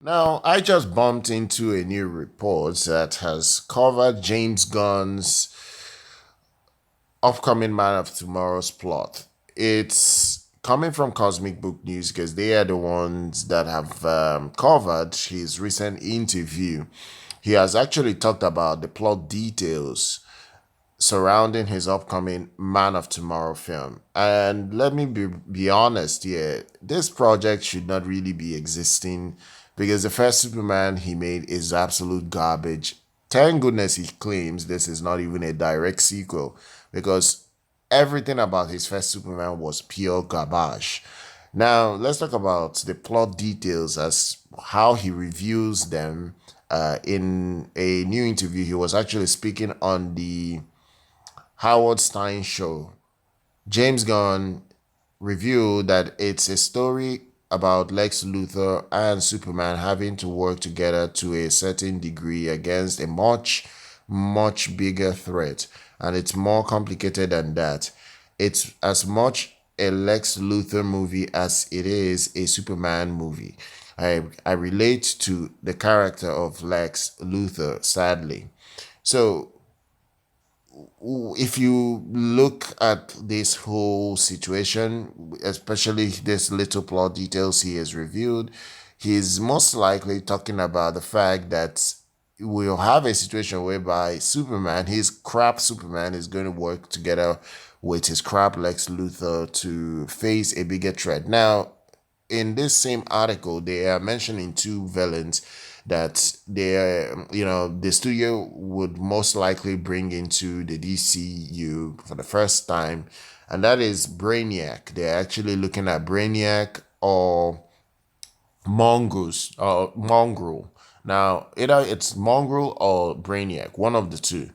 Now, I just bumped into a new report that has covered James Gunn's upcoming Man of Tomorrow's plot. It's coming from Cosmic Book News because they are the ones that have covered his recent interview. He has actually talked about the plot details surrounding his upcoming Man of Tomorrow film. And let me be honest here, this project should not really be existing because the first Superman he made is absolute garbage. Thank goodness he claims this is not even a direct sequel because everything about his first Superman was pure garbage. Now, let's talk about the plot details as how he reviews them. In a new interview, he was actually speaking on the Howard Stern show. James Gunn revealed that it's a story about Lex Luthor and Superman having to work together to a certain degree against a much bigger threat. And it's more complicated than that. It's as much a Lex Luthor movie as it is a Superman movie. I relate to the character of Lex Luthor, sadly. So if you look at this whole situation, especially this little plot details he has reviewed, he's most likely talking about the fact that we'll have a situation whereby Superman, his crap Superman, is going to work together with his crap Lex Luthor to face a bigger threat. Now, in this same article, they are mentioning two villains that the studio would most likely bring into the DCU for the first time, and that is Brainiac. They're actually looking at Brainiac or Mongrel. Now, either it's Mongrel or Brainiac, one of the two.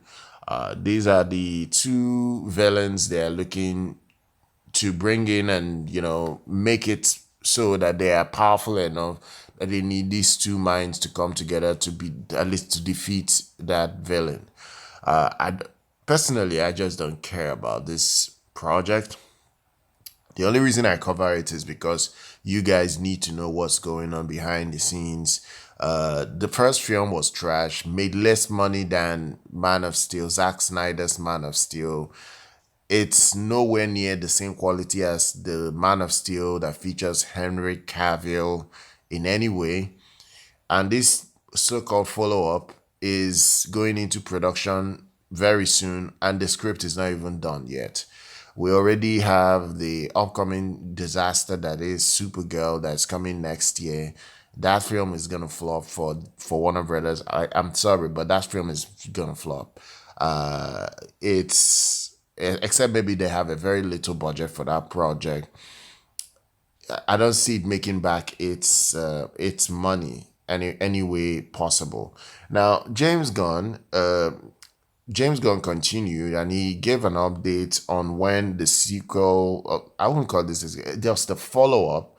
These are the two villains they're looking to bring in and make it so that they are powerful enough that they need these two minds to come together to be at least to defeat that villain. I personally I just don't care about this project. The only reason I cover it is because you guys need to know what's going on behind the scenes. The first film was trash, made less money than Man of Steel, Zack Snyder's Man of Steel. It's nowhere near the same quality as the Man of Steel that features Henry Cavill in any way. And this so-called follow-up is going into production very soon, and the script is not even done yet. We already have the upcoming disaster that is Supergirl that's coming next year. That film is gonna flop for Warner Brothers. I'm sorry, but that film is gonna flop. It's except maybe they have a very little budget for that project. I don't see it making back its money any way possible. Now James Gunn continued and he gave an update on when the sequel. I wouldn't call this just the follow up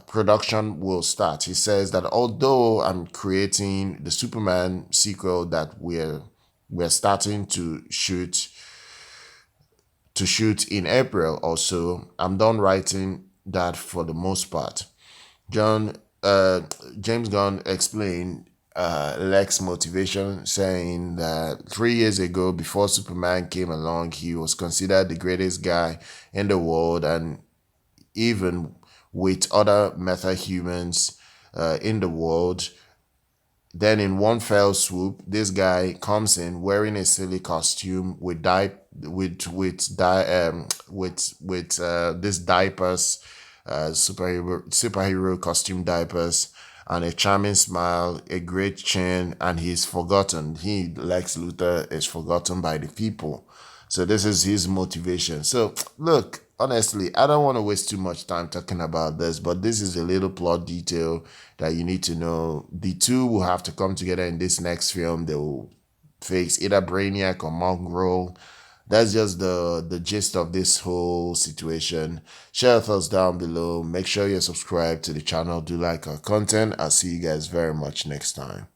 production will start. He says that although I'm creating the Superman sequel that we're starting to shoot in April or so, I'm done writing that for the most part. John James Gunn explained Lex's motivation, saying that 3 years ago, before Superman came along, he was considered the greatest guy in the world, and even with other metahumans in the world. Then in one fell swoop, this guy comes in wearing a silly costume with this diapers, superhero costume diapers, and a charming smile, a great chin, and he's forgotten. Lex Luthor, is forgotten by the people. So this is his motivation. So look, honestly, I don't want to waste too much time talking about this, but this is a little plot detail that you need to know. The two will have to come together in this next film. They will face either Brainiac or Mongrel. That's just the gist of this whole situation. Share your thoughts down below. Make sure you're subscribed to the channel. Do like our content. I'll see you guys very much next time.